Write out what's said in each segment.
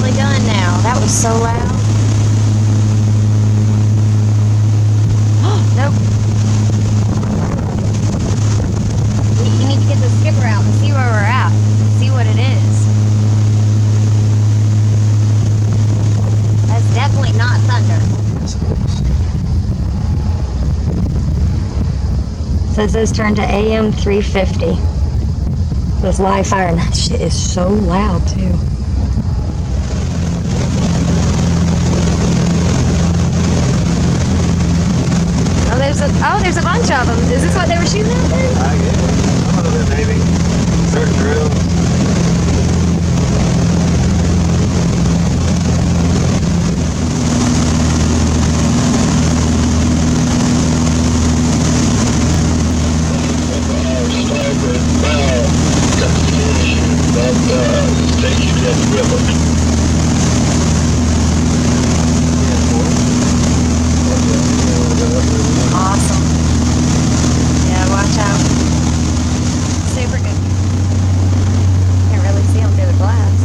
probably done now. That was so loud. Nope. You need to get the skipper out and see where we're at. See what it is. That's definitely not thunder. Says this turned to AM 350. This live fire, and that shit is so loud too. There's a bunch of them. Is this what they were shooting at then? I guess. Some of it maybe. Certain drills. Awesome. Yeah, watch out. Super good. Can't really see them through the glass.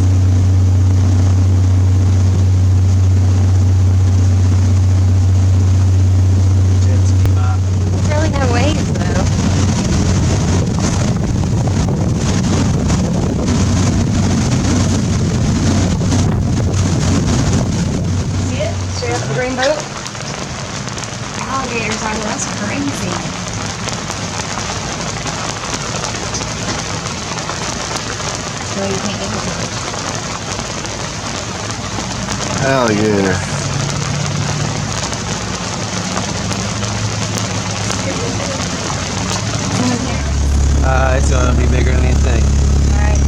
There's really no waves though. See it? Straight up the green boat. Alligators on that's crazy. So you can't get it. Alligator. It's gonna be bigger than you think. Alright.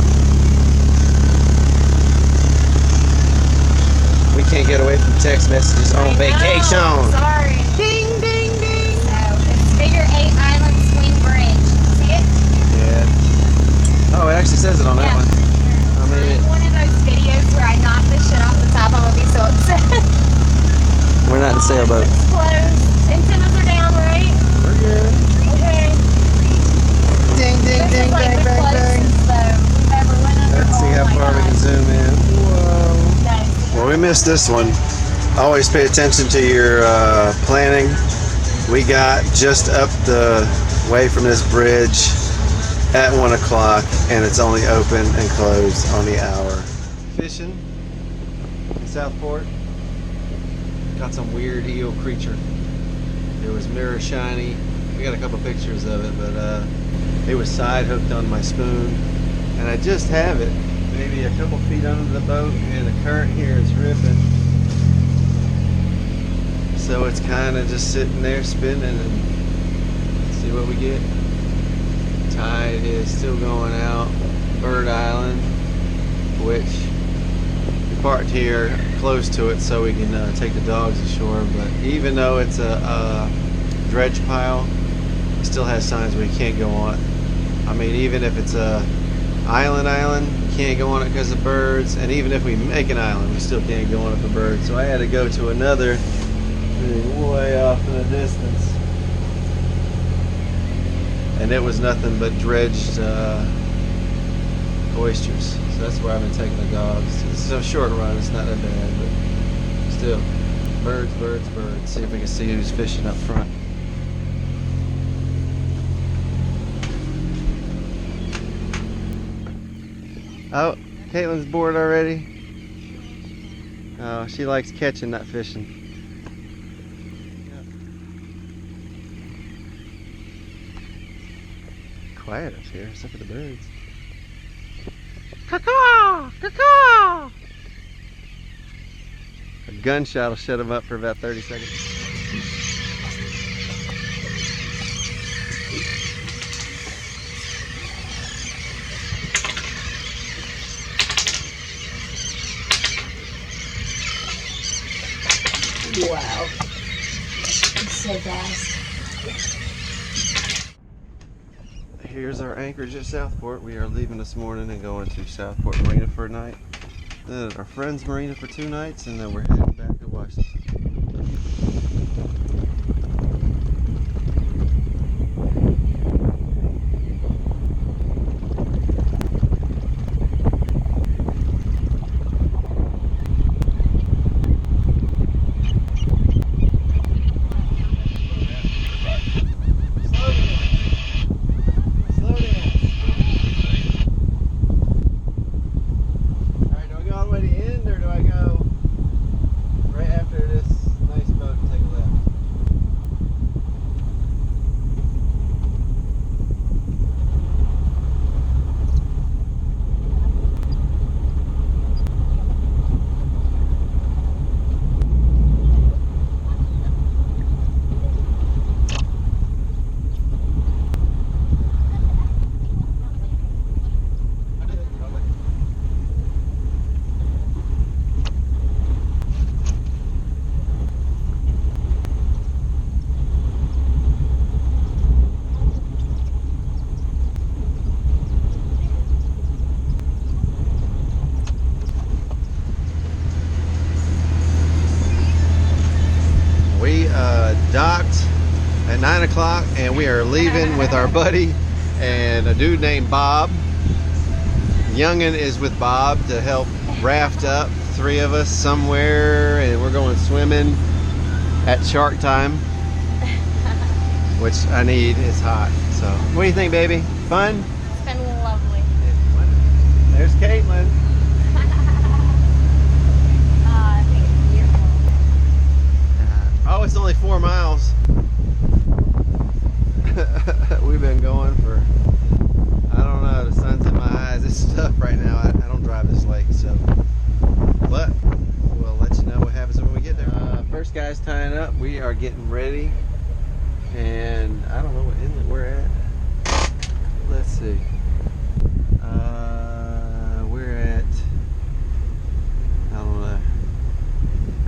We can't get away from text messages on vacation. Sorry. Ding, ding, ding. So it's Figure 8 Island Swing Bridge. See it? Yeah. Oh, it actually says it on that one. I mean, One of those videos where I knock the shit off the top, I'm gonna be so upset. we're not in sailboat. It's closed. Antennas are down, right? We're good. Okay. Ding, ding, This ding, is like bang, the bang, bang. closest though we've ever went under. Let's see how far we can zoom in. Whoa. Okay. Well, we missed this one. Always pay attention to your planning. We got just up the way from this bridge at 1 o'clock, and it's only open and closed on the hour. Fishing in Southport. Got some weird eel creature. It was mirror shiny. We got a couple pictures of it, but it was side hooked on my spoon, and I just have it maybe a couple feet under the boat, and the current here is ripping. So it's kind of just sitting there spinning, and see what we get. Tide is still going out. Bird Island, which we parked here close to it so we can take the dogs ashore, but even though it's a dredge pile, it still has signs where you can't go on it. I mean, even if it's a island, you can't go on it because of birds, and even if we make an island, we still can't go on it for birds. So I had to go to another way off in the distance, and it was nothing but dredged oysters. So that's where I've been taking the dogs. It's a short run, it's not that bad, but still, birds. See if we can see who's fishing up front. Oh, Caitlin's bored already. Oh, she likes catching, not fishing. Quiet up here, except for the birds. Caw-caw! Caw-caw! A gunshot will shut them up for about 30 seconds. Wow. It's so fast. Here's our anchorage at Southport. We are leaving this morning and going to Southport Marina for a night. Then our friend's marina for 2 nights, and then we're heading back to Washington. docked at 9 o'clock, and we are leaving with our buddy and a dude named Bob. Youngin is with Bob to help raft up 3 of us somewhere, and we're going swimming at shark time, which I need. It's hot. So, what do you think, baby? Fun? It's been lovely. There's Caitlin. I think it's beautiful. Oh, it's only 4 miles. We've been going for, I don't know, the sun's in my eyes. It's tough right now. I don't drive this lake, so. But we'll let you know what happens when we get there. First guy's tying up. We are getting ready. And I don't know what inlet we're at. Let's see. We're at, I don't know.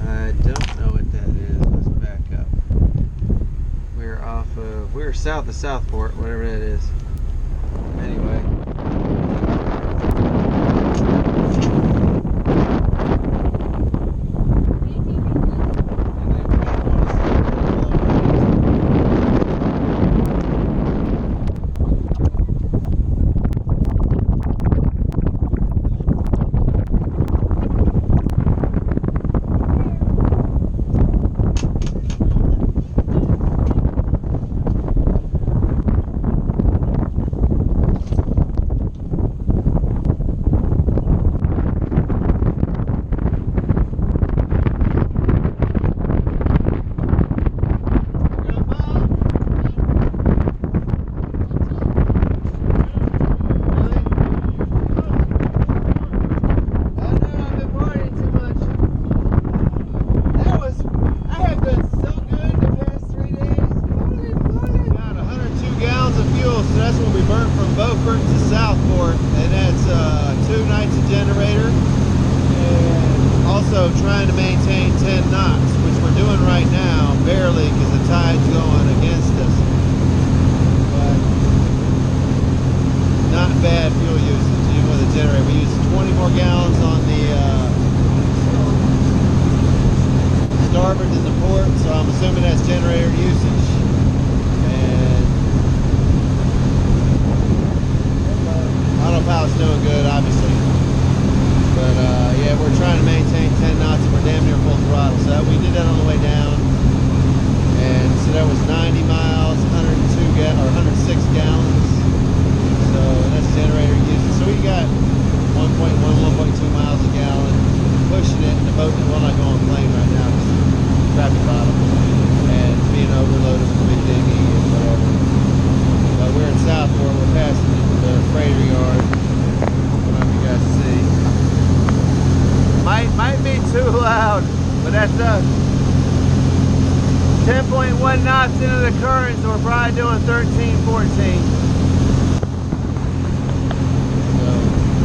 I don't know what that is. Let's back up. We're south of Southport, whatever that is. Anyway. Southport to Southport, and that's 2 nights of generator, and also trying to maintain 10 knots, which we're doing right now, barely, because the tide's going against us. But not bad fuel usage, even with a generator. We use 20 more gallons on the starboard than the port, so I'm assuming that's generator usage. Autopilot's doing good, obviously, but yeah, we're trying to maintain 10 knots and we're damn near full throttle. So we did that on the way down, and so that was 90 miles, 106 gallons. So that's generator usage. So we got 1.1, 1.2 miles a gallon, pushing it in the boat. Well, not going plane right now because crappy bottom and being overloaded with the big dinghy and whatever. But we're in Southport. We're passing the freighter yard. I don't know if you guys see. Might be too loud, but that's us. 10.1 knots into the current, so we're probably doing 13, 14. So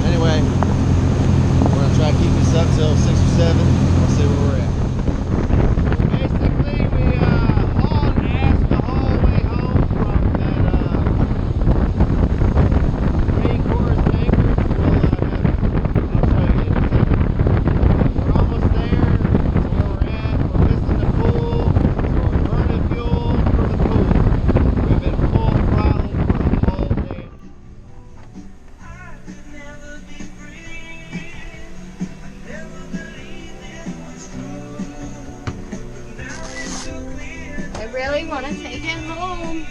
anyway, we're gonna try to keep this up till 6 or 7. We'll see where we're at. Basically, we hauled ass the whole way home from that Marine Corps Anchorage. I'll show you in a second. We're almost there to where we're at. We're missing the pool, so we're burning fuel for the pool. We've been full throttle for the whole day. I really want to take it home.